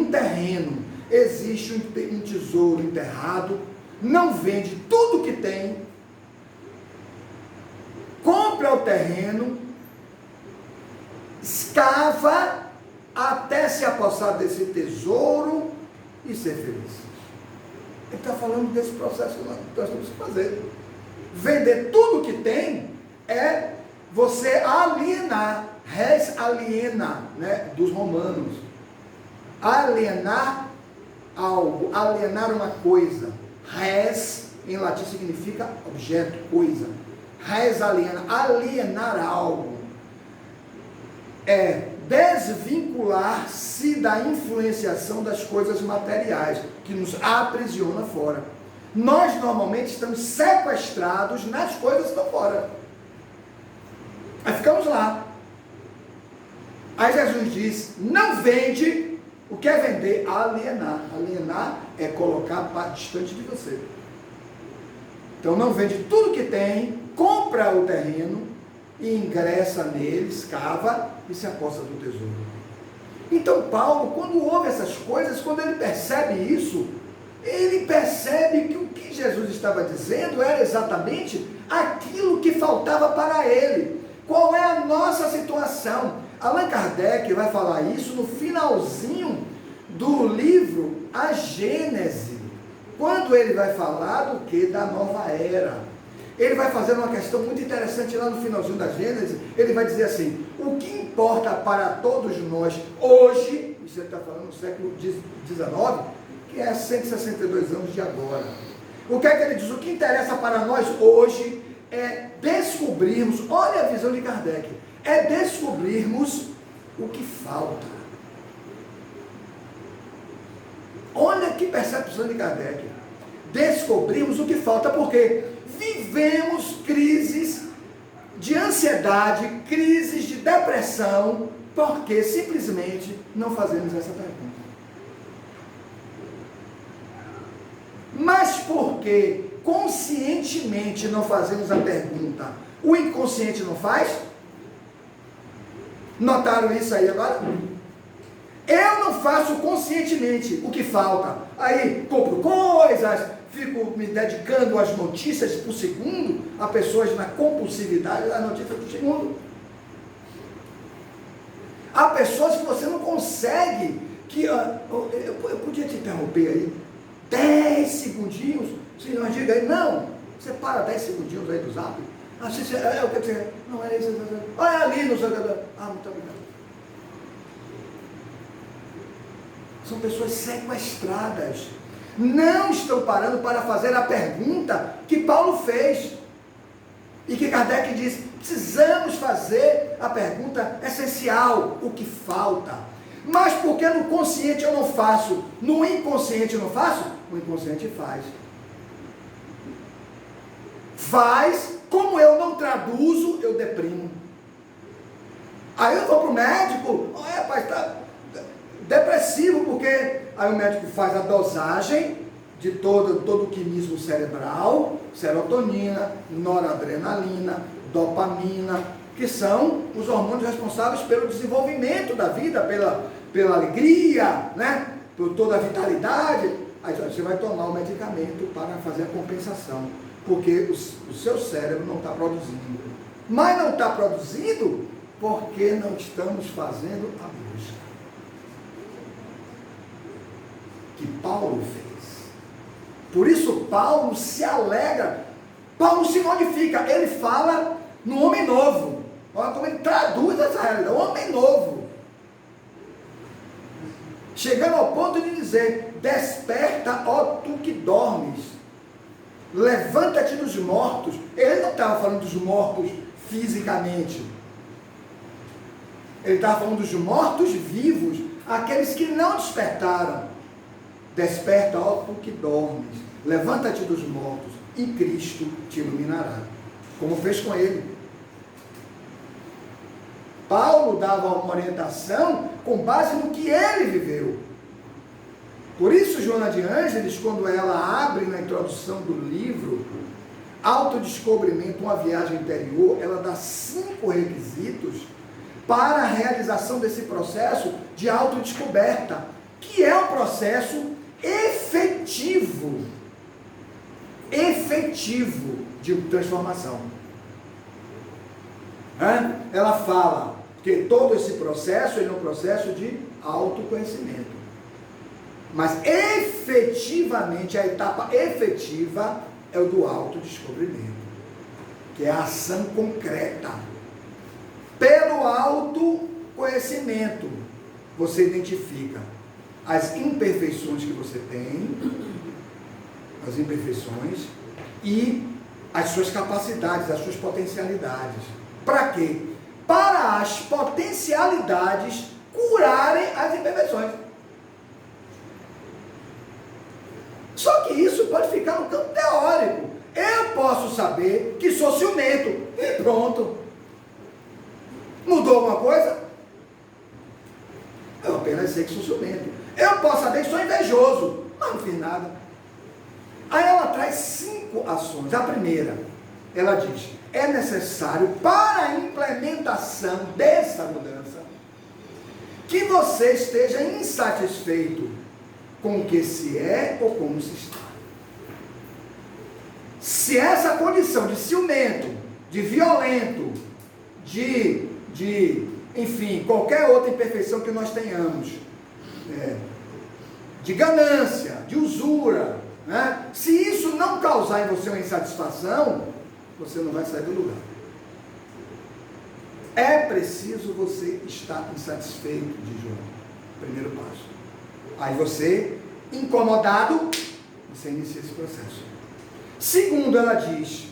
um terreno, existe um tesouro enterrado, não vende tudo que tem, compra o terreno, escava até se apossar desse tesouro e ser feliz. Ele está falando desse processo que nós temos que fazer. Vender tudo que tem é você alienar, res aliena, né, dos romanos. Alienar algo, alienar uma coisa. Res, em latim, significa objeto, coisa. Res aliena, alienar algo. É desvincular-se da influenciação das coisas materiais, que nos aprisiona fora. Nós normalmente estamos sequestrados nas coisas que estão fora. Aí ficamos lá. Aí Jesus diz, não vende. O que é vender? Alienar. Alienar é colocar distante de você. Então não vende tudo que tem, compra o terreno e ingressa nele, escava e se aposta do tesouro. Então Paulo, quando ouve essas coisas, quando ele percebe isso, ele percebe que o que Jesus estava dizendo era exatamente aquilo que faltava para ele. Qual é a nossa situação? Allan Kardec vai falar isso no finalzinho do livro A Gênese, quando ele vai falar do que? Da nova era. Ele vai fazer uma questão muito interessante lá no finalzinho da Gênesis. Ele vai dizer assim, o que importa para todos nós hoje, isso ele está falando no século XIX, que é 162 anos de agora. O que é que ele diz? O que interessa para nós hoje é descobrirmos, olha a visão de Kardec, é descobrirmos o que falta. Olha que percepção de Kardec. Descobrimos o que falta, porque vivemos crises de ansiedade, crises de depressão, porque simplesmente não fazemos essa pergunta. Mas porque conscientemente não fazemos a pergunta, o inconsciente não faz? Notaram isso aí agora? Eu não faço conscientemente o que falta. Aí compro coisas, fico me dedicando às notícias por segundo, a pessoas na compulsividade das notícias por segundo. Há pessoas que você não consegue, que eu podia te interromper aí, 10 segundinhos, senhor, diga aí, não, você para 10 segundinhos aí do zap, o que você, não é isso, olha ali, não sei o que, muito obrigado. São pessoas sequestradas, não estão parando para fazer a pergunta que Paulo fez, e que Kardec diz, precisamos fazer a pergunta essencial, o que falta. Mas porque no consciente eu não faço, no inconsciente eu não faço, o inconsciente faz. Faz, como eu não traduzo, eu deprimo. Aí eu vou para o médico, rapaz, está depressivo, porque aí o médico faz a dosagem de todo o quimismo cerebral, serotonina, noradrenalina, dopamina, que são os hormônios responsáveis pelo desenvolvimento da vida, pela alegria, né? Por toda a vitalidade. Aí você vai tomar o medicamento para fazer a compensação, porque o seu cérebro não está produzindo. Mas não está produzindo porque não estamos fazendo a busca que Paulo fez. Por isso Paulo se alegra, Paulo se modifica, ele fala no homem novo. Olha como ele traduz essa realidade, homem novo. Chegando ao ponto de dizer, desperta, ó tu que dormes, levanta-te dos mortos. Ele não estava falando dos mortos fisicamente, ele estava falando dos mortos vivos, aqueles que não despertaram. Desperta, ó tu que dormes, levanta-te dos mortos, e Cristo te iluminará, como fez com ele. Paulo dava uma orientação com base no que ele viveu. Por isso, Joana de Ângeles, quando ela abre na introdução do livro, Autodescobrimento, uma viagem interior, ela dá 5 requisitos para a realização desse processo de autodescoberta. que é um processo efetivo de transformação. Ela fala que todo esse processo é um processo de autoconhecimento. Mas efetivamente, a etapa efetiva é o do autodescobrimento, que é a ação concreta. Pelo autoconhecimento, você identifica as imperfeições que você tem, as imperfeições, e as suas capacidades, as suas potencialidades. Para quê? Para as potencialidades curarem as imperfeições. Só que isso pode ficar no campo teórico. Eu posso saber que sou ciumento e pronto. Mudou alguma coisa? Eu apenas sei que sou ciumento. Eu posso saber que sou invejoso, mas não fiz nada. Aí ela traz 5 ações. A primeira, ela diz: é necessário para a implementação dessa mudança que você esteja insatisfeito com o que se é ou como se está. Se essa condição de ciumento, de violento, enfim, qualquer outra imperfeição que nós tenhamos, de ganância, de usura, se isso não causar em você uma insatisfação, você não vai sair do lugar. É preciso você estar insatisfeito, diz João. Primeiro passo. Aí você, incomodado, você inicia esse processo. Segundo, ela diz: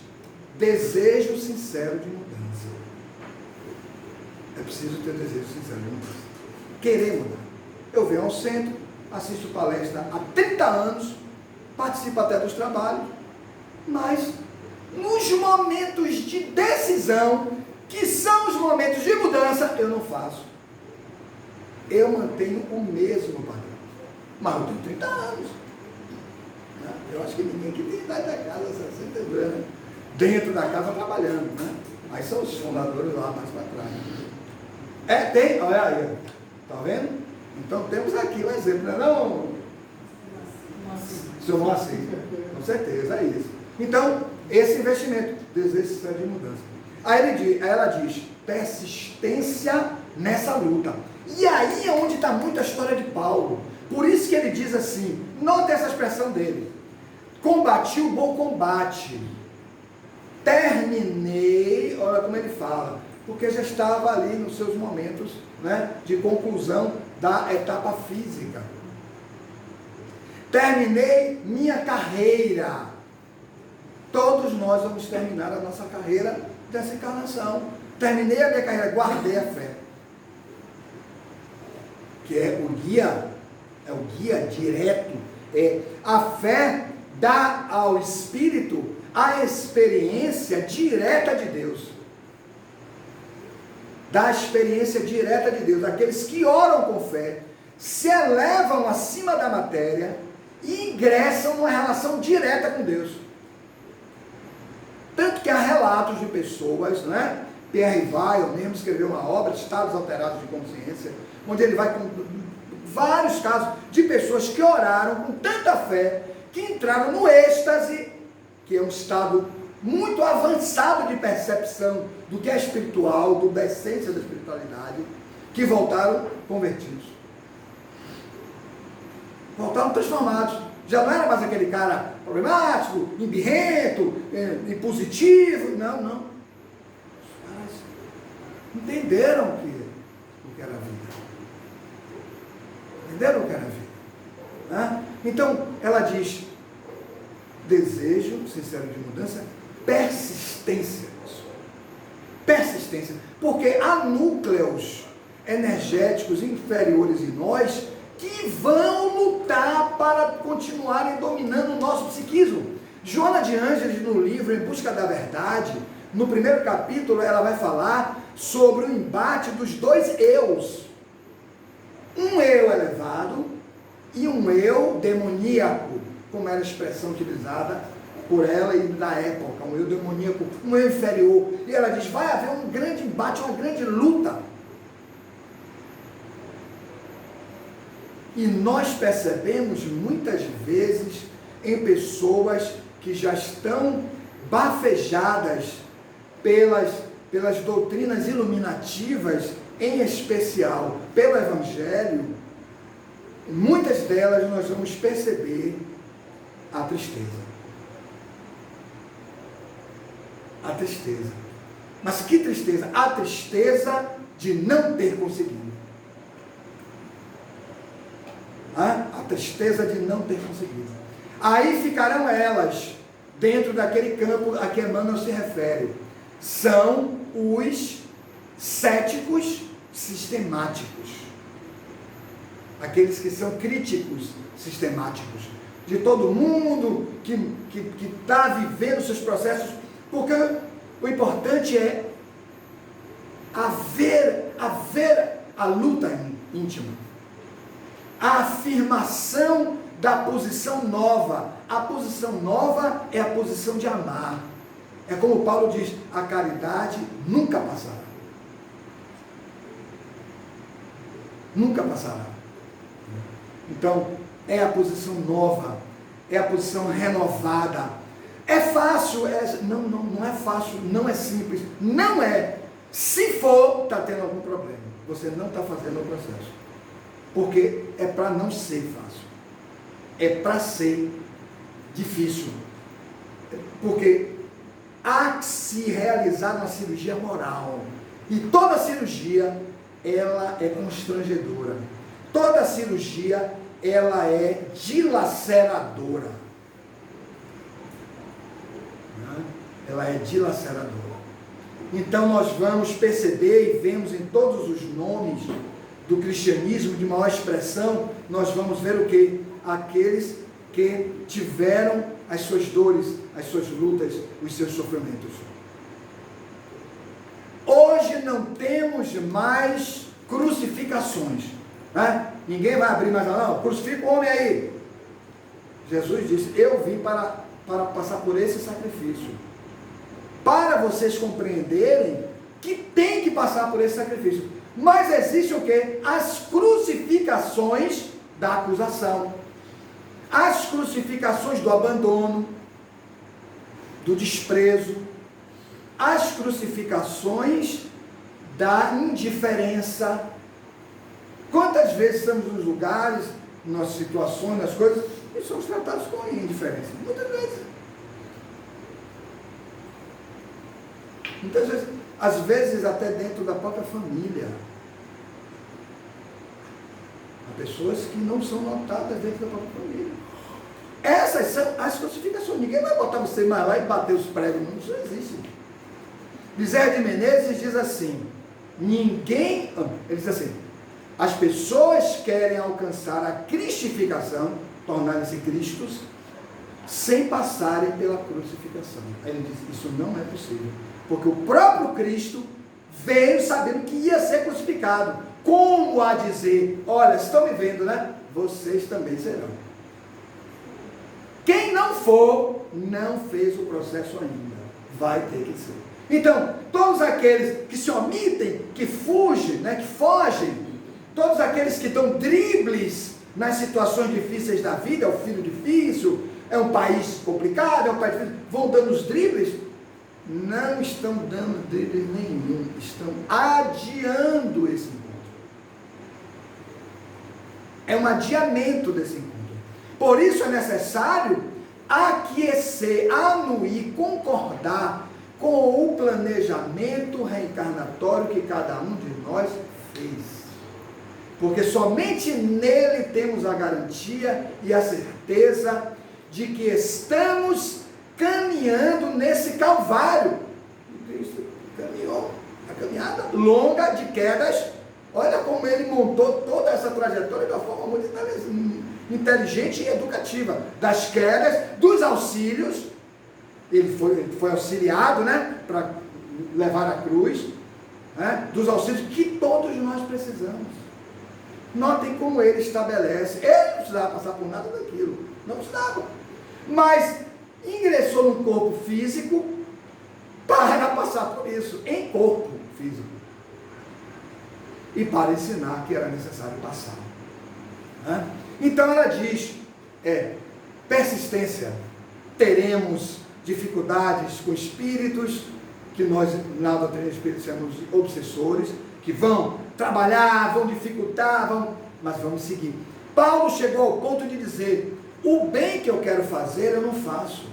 desejo sincero de mudança. É preciso ter desejo sincero de mudança. Querer mudar. Eu venho ao centro, assisto palestra há 30 anos, participo até dos trabalhos, mas nos momentos de decisão, que são os momentos de mudança, eu não faço. Eu mantenho o mesmo padrão. Mas eu tenho 30 anos. Eu acho que ninguém aqui tem idade da casa, 60 anos, dentro da casa trabalhando, né? Aí são os fundadores lá mais para trás. Tem, olha aí, tá vendo? Então temos aqui um exemplo, não é não? Seu Moacir, com certeza, é isso. Então, esse investimento, desejo de mudança. Aí ela diz, persistência nessa luta. E aí é onde está muito a história de Paulo. Por isso que ele diz assim, note essa expressão dele: combati o bom combate, terminei, olha como ele fala, porque já estava ali nos seus momentos, né, de conclusão da etapa física. Terminei minha carreira. Todos nós vamos terminar a nossa carreira dessa encarnação. Terminei a minha carreira, guardei a fé, que é o guia direto. A fé dá ao espírito a experiência direta de Deus. Dá a experiência direta de Deus. Aqueles que oram com fé se elevam acima da matéria e ingressam numa relação direta com Deus. Tanto que há relatos de pessoas, né? Pierre Weil mesmo escreveu uma obra, Estados Alterados de Consciência, onde ele vai com vários casos de pessoas que oraram com tanta fé, que entraram no êxtase, que é um estado muito avançado de percepção do que é espiritual, da essência da espiritualidade, que voltaram convertidos. Voltaram transformados. Já não era mais aquele cara problemático, embirrento, impositivo. Não. Os caras entenderam o que era a vida. Entenderam o que era a vida? Então, ela diz: desejo sincero de mudança, persistência. Persistência. Porque há núcleos energéticos inferiores em nós que vão lutar para continuarem dominando o nosso psiquismo. Joana de Ângeles, no livro Em Busca da Verdade, no primeiro capítulo, ela vai falar sobre o embate dos dois eus. Um eu elevado e um eu demoníaco, como era a expressão utilizada por ela e na época, um eu demoníaco, um eu inferior. E ela diz, vai haver um grande embate, uma grande luta. E nós percebemos muitas vezes em pessoas que já estão bafejadas pelas doutrinas iluminativas, em especial pelo Evangelho, muitas delas nós vamos perceber a tristeza. A tristeza. Mas que tristeza? A tristeza de não ter conseguido. A tristeza de não ter conseguido. Aí ficarão elas, dentro daquele campo a que Emmanuel se refere. São os céticos sistemáticos. Aqueles que são críticos sistemáticos. De todo mundo que está vivendo seus processos. Porque o importante é haver a luta íntima. A afirmação da posição nova. A posição nova é a posição de amar. É como Paulo diz, a caridade nunca passará. Nunca passará. Então, é a posição nova, é a posição renovada. É fácil? Não é fácil, não é simples, não é. Se for, está tendo algum problema. Você não está fazendo o processo. Porque é para não ser fácil. É para ser difícil. Porque há que se realizar uma cirurgia moral. E toda cirurgia, ela é constrangedora. Toda cirurgia, ela é dilaceradora. Ela é dilaceradora. Então nós vamos perceber e vemos em todos os nomes do cristianismo de maior expressão, nós vamos ver o quê? Aqueles que tiveram as suas dores, as suas lutas, os seus sofrimentos. Hoje não temos mais crucificações, né? Ninguém vai abrir mais, não, crucifica o homem aí. Jesus disse, eu vim para passar por esse sacrifício, para vocês compreenderem que tem que passar por esse sacrifício. Mas existe o quê? As crucificações da acusação, as crucificações do abandono, do desprezo, as crucificações da indiferença. Quantas vezes estamos nos lugares, nas situações, nas coisas, e somos tratados com indiferença? Muitas vezes. Muitas vezes, às vezes até dentro da própria família. Há pessoas que não são notadas dentro da própria família. Essas são as crucificações. Ninguém vai botar você mais lá e bater os pregos. Não, isso não existe. Bezerra de Menezes diz assim, ele diz assim, as pessoas querem alcançar a cristificação, tornarem-se cristos, sem passarem pela crucificação. Aí ele diz, isso não é possível. Porque o próprio Cristo veio sabendo que ia ser crucificado. Como a dizer, olha, estão me vendo, né? Vocês também serão. Quem não for, não fez o processo ainda. Vai ter que ser. Então, todos aqueles que se omitem, que fugem, né, que fogem, todos aqueles que dão dribles nas situações difíceis da vida, é o filho difícil, é um país complicado, é um país difícil, vão dando os dribles, não estão dando dribles nenhum, estão adiando esse encontro. É um adiamento desse encontro. Por isso é necessário aquecer, anuir, concordar com o planejamento reencarnatório que cada um de nós fez. Porque somente nele temos a garantia e a certeza de que estamos caminhando nesse calvário. Cristo caminhou, a caminhada longa de quedas. Olha como ele montou toda essa trajetória de uma forma muito inteligente e educativa. Das quedas, dos auxílios, ele foi auxiliado, né, para levar a cruz, né, dos auxílios que todos nós precisamos. Notem como ele estabelece. Ele não precisava passar por nada daquilo, não precisava. Mas ingressou no corpo físico para passar por isso, em corpo físico. E para ensinar que era necessário passar. Né? Então ela diz, persistência, teremos dificuldades com espíritos, que nós na doutrina do Espírito chamamos de obsessores, que vão trabalhar, vão dificultar, mas vamos seguir. Paulo chegou ao ponto de dizer, o bem que eu quero fazer eu não faço,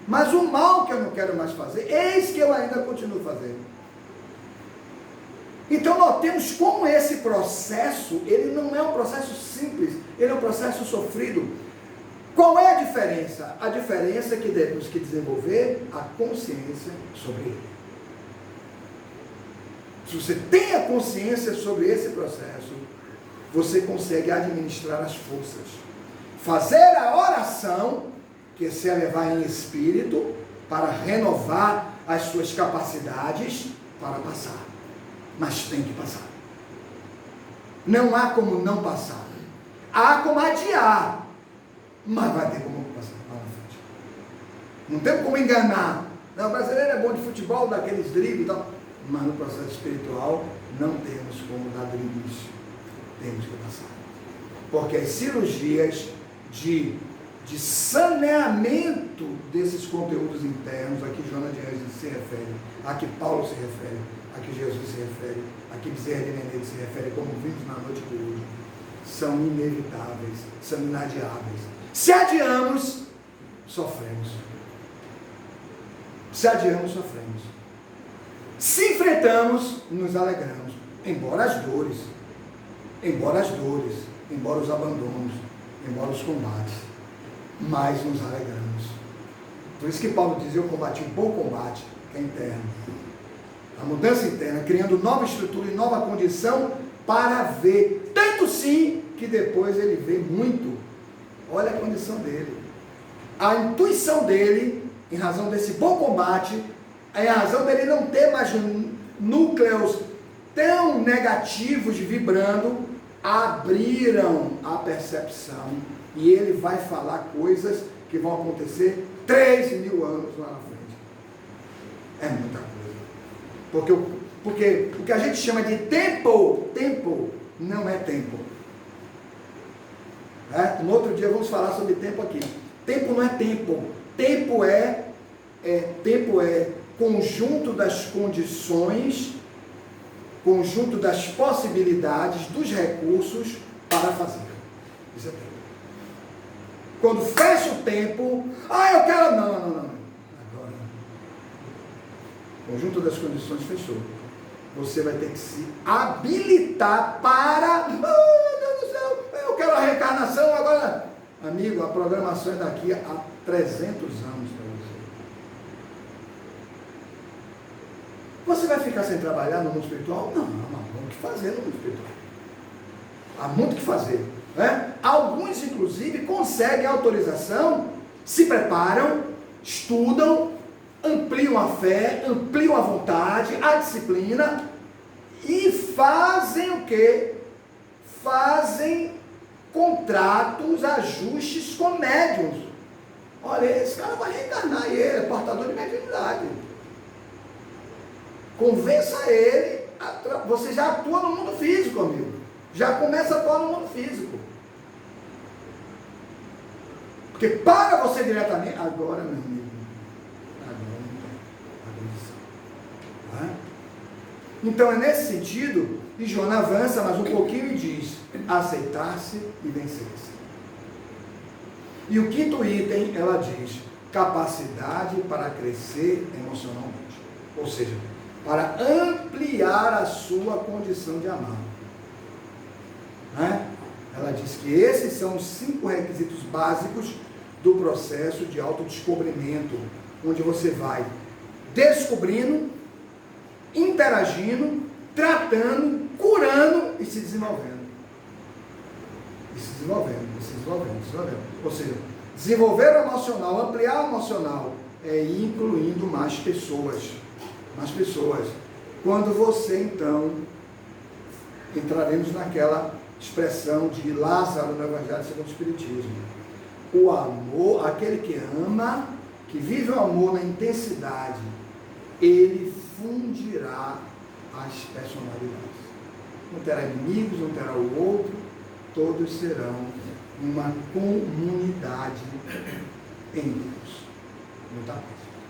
mas o mal que eu não quero mais fazer, eis que eu ainda continuo fazendo. Então notemos como esse processo, ele não é um processo simples, ele é um processo sofrido. Qual é a diferença? A diferença é que temos que desenvolver a consciência sobre ele. Se você tem a consciência sobre esse processo, você consegue administrar as forças. Fazer a oração, que se elevar em espírito, para renovar as suas capacidades para passar. Mas tem que passar. Não há como não passar. Há como adiar, mas vai ter como passar lá na frente. Não tem como enganar. Não, o brasileiro é bom de futebol, daqueles dribles e tal. Mas no processo espiritual não temos como dar dribles. Temos que passar. Porque as cirurgias de saneamento desses conteúdos internos, a que Joana de Anjos se refere, a que Paulo se refere, a que Jesus se refere, a que Bezerra de Menezes se refere, como vimos na noite de hoje, são inevitáveis, são inadiáveis. Se adiamos, sofremos. Se adiamos, sofremos. Se enfrentamos, nos alegramos, embora as dores, embora os abandonos, embora os combates, mas nos alegramos. Por isso que Paulo diz, eu combati um bom combate, que é interno. A mudança interna, criando nova estrutura e nova condição para ver, tanto sim, que depois ele vê muito. Olha a condição dele. A intuição dele, em razão desse bom combate, em razão dele não ter mais núcleos tão negativos vibrando, abriram a percepção e ele vai falar coisas que vão acontecer 3.000 anos lá na frente. É muita coisa. Porque o que a gente chama de tempo não é tempo. No outro dia vamos falar sobre tempo aqui. Tempo não é tempo. Tempo é conjunto das condições, conjunto das possibilidades, dos recursos para fazer. Isso é tempo. Quando fecha o tempo, eu quero, não. Agora, conjunto das condições fechou. Você vai ter que se habilitar para, meu Deus do céu, eu quero a reencarnação agora. Amigo, a programação é daqui a 300 anos para você. Você vai ficar sem trabalhar no mundo espiritual? Não, há muito o que fazer no mundo espiritual. Há muito o que fazer. Alguns, inclusive, conseguem autorização, se preparam, estudam, ampliam a fé, ampliam a vontade, a disciplina e fazem o quê? Fazem contratos, ajustes com médiuns. Olha, esse cara vai reencarnar e ele é portador de mediunidade. Convença ele, você já atua no mundo físico, amigo. Já começa a atuar no mundo físico. Porque para você diretamente, agora, meu amigo, agora não tem. Então é nesse sentido, e Joana avança mais um pouquinho e diz, aceitar-se e vencer-se. E o quinto item, ela diz, capacidade para crescer emocionalmente. Ou seja, para ampliar a sua condição de amar. Ela diz que esses são os 5 requisitos básicos do processo de autodescobrimento, onde você vai descobrindo, interagindo, tratando, curando e se desenvolvendo. Ou seja, desenvolver o emocional, ampliar o emocional, é ir incluindo mais pessoas. Quando você, então, entraremos naquela expressão de Lázaro no Evangelho segundo o Espiritismo. O amor, aquele que ama, que vive o amor na intensidade, ele fundirá as personalidades. Não terá inimigos, não terá o outro, todos serão uma comunidade em Deus. Muita paz.